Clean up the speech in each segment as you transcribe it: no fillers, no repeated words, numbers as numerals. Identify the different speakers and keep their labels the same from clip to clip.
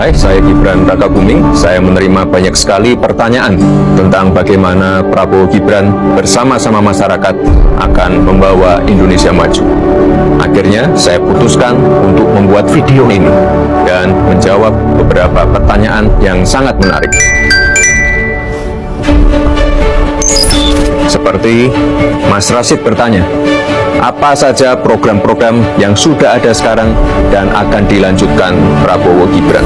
Speaker 1: Hai, saya Gibran Rakabuming. Saya menerima banyak sekali pertanyaan tentang bagaimana Prabowo Gibran bersama-sama masyarakat akan membawa Indonesia maju. Akhirnya, saya putuskan untuk membuat video ini dan menjawab beberapa pertanyaan yang sangat menarik. Seperti Mas Rashid bertanya, apa saja program-program yang sudah ada sekarang dan akan dilanjutkan Prabowo Gibran?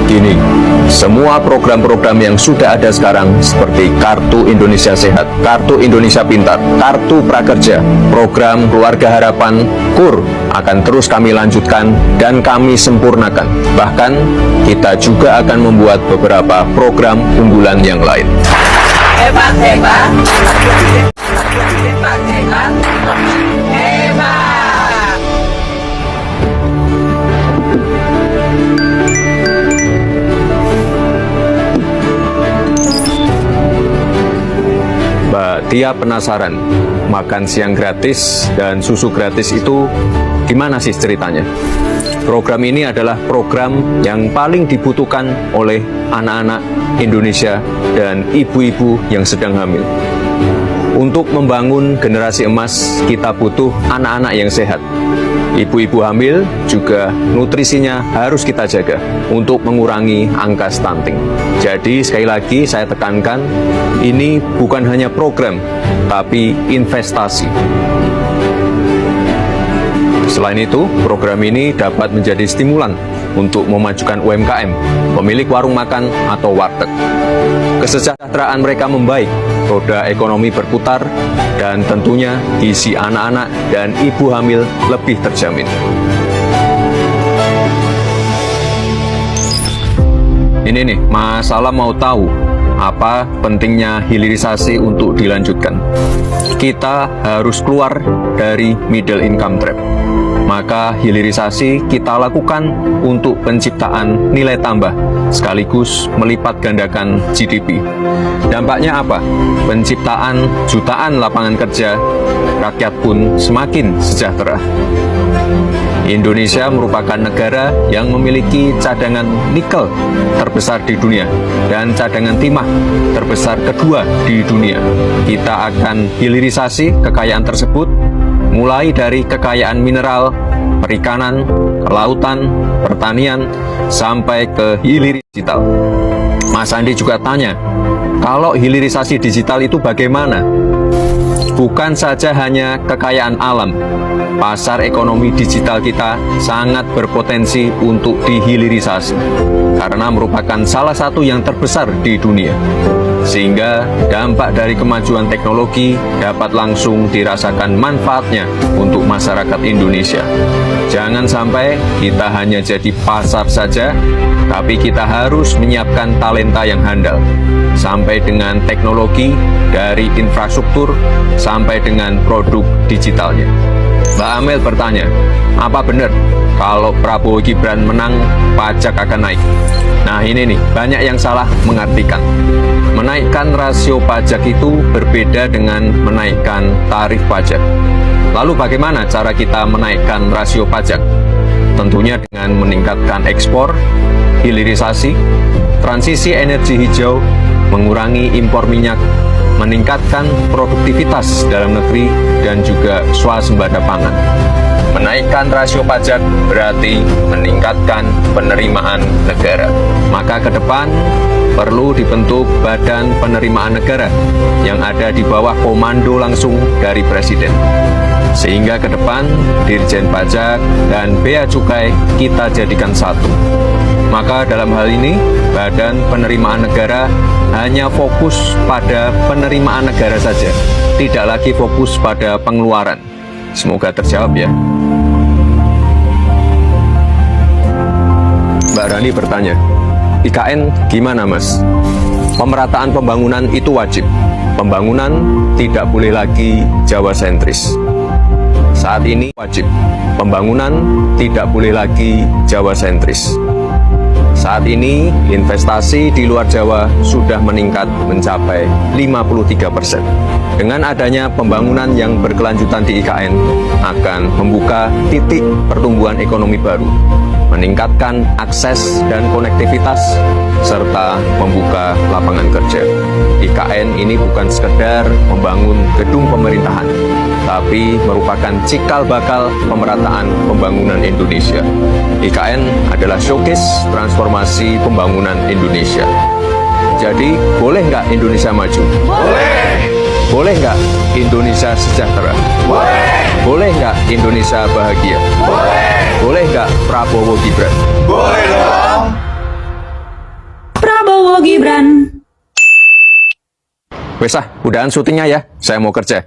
Speaker 1: Gini, semua program-program yang sudah ada sekarang seperti Kartu Indonesia Sehat, Kartu Indonesia Pintar, Kartu Prakerja, Program Keluarga Harapan, KUR akan terus kami lanjutkan dan kami sempurnakan. Bahkan, kita juga akan membuat beberapa program unggulan yang lain.
Speaker 2: Hebat, hebat, hebat, hebat, hebat.
Speaker 1: Mbak Tia penasaran, makan siang gratis dan susu gratis itu gimana sih ceritanya? Program ini adalah program yang paling dibutuhkan oleh anak-anak Indonesia dan ibu-ibu yang sedang hamil. Untuk membangun generasi emas, kita butuh anak-anak yang sehat. Ibu-ibu hamil juga nutrisinya harus kita jaga untuk mengurangi angka stunting. Jadi sekali lagi saya tekankan, ini bukan hanya program, tapi investasi. Selain itu, program ini dapat menjadi stimulan untuk memajukan UMKM, pemilik warung makan atau warteg. Kesejahteraan mereka membaik, roda ekonomi berputar, dan tentunya gizi anak-anak dan ibu hamil lebih terjamin. Ini nih, Mas Salam mau tahu apa pentingnya hilirisasi untuk dilanjutkan. Kita harus keluar dari middle income trap. Maka hilirisasi kita lakukan untuk penciptaan nilai tambah, sekaligus melipat gandakan GDP. Dampaknya apa? Penciptaan jutaan lapangan kerja, rakyat pun semakin sejahtera. Indonesia merupakan negara yang memiliki cadangan nikel terbesar di dunia dan cadangan timah terbesar kedua di dunia. Kita akan hilirisasi kekayaan tersebut, mulai dari kekayaan mineral, perikanan, kelautan, pertanian, sampai ke hilirisasi digital. Mas Andi juga tanya, kalau hilirisasi digital itu bagaimana? Bukan saja hanya kekayaan alam, pasar ekonomi digital kita sangat berpotensi untuk dihilirisasi karena merupakan salah satu yang terbesar di dunia. Sehingga dampak dari kemajuan teknologi dapat langsung dirasakan manfaatnya untuk masyarakat Indonesia. Jangan sampai kita hanya jadi pasar saja, tapi kita harus menyiapkan talenta yang handal, sampai dengan teknologi, dari infrastruktur, sampai dengan produk digitalnya. Mbak Amel bertanya, apa benar kalau Prabowo Gibran menang, pajak akan naik? Nah ini nih, banyak yang salah mengartikan. Menaikkan rasio pajak itu berbeda dengan menaikkan tarif pajak. Lalu bagaimana cara kita menaikkan rasio pajak? Tentunya dengan meningkatkan ekspor, hilirisasi, transisi energi hijau, mengurangi impor minyak, meningkatkan produktivitas dalam negeri, dan juga swasembada pangan. Menaikkan rasio pajak berarti meningkatkan penerimaan negara. Maka ke depan perlu dibentuk Badan Penerimaan Negara yang ada di bawah komando langsung dari Presiden. Sehingga ke depan Dirjen Pajak dan Bea Cukai kita jadikan satu. Maka dalam hal ini Badan Penerimaan Negara hanya fokus pada penerimaan negara saja, tidak lagi fokus pada pengeluaran. Semoga terjawab ya. Mbak Rani bertanya, IKN gimana Mas? Pemerataan pembangunan itu wajib. Pembangunan tidak boleh lagi Jawa sentris. Saat ini wajib. Pembangunan tidak boleh lagi Jawa sentris. Saat ini investasi di luar Jawa sudah meningkat mencapai 53%. Dengan adanya pembangunan yang berkelanjutan di IKN akan membuka titik pertumbuhan ekonomi baru. meningkatkan akses dan konektivitas, serta membuka lapangan kerja. IKN ini bukan sekedar membangun gedung pemerintahan, tapi merupakan cikal bakal pemerataan pembangunan Indonesia. IKN adalah showcase transformasi pembangunan Indonesia. Jadi, boleh nggak Indonesia maju?
Speaker 2: Boleh.
Speaker 1: Boleh nggak Indonesia sejahtera?
Speaker 2: Boleh.
Speaker 1: Boleh nggak Indonesia bahagia?
Speaker 2: Boleh.
Speaker 1: Boleh nggak Prabowo Gibran?
Speaker 2: Boleh dong.
Speaker 3: Prabowo Gibran.
Speaker 1: Wes udahan syutingnya ya, saya mau kerja.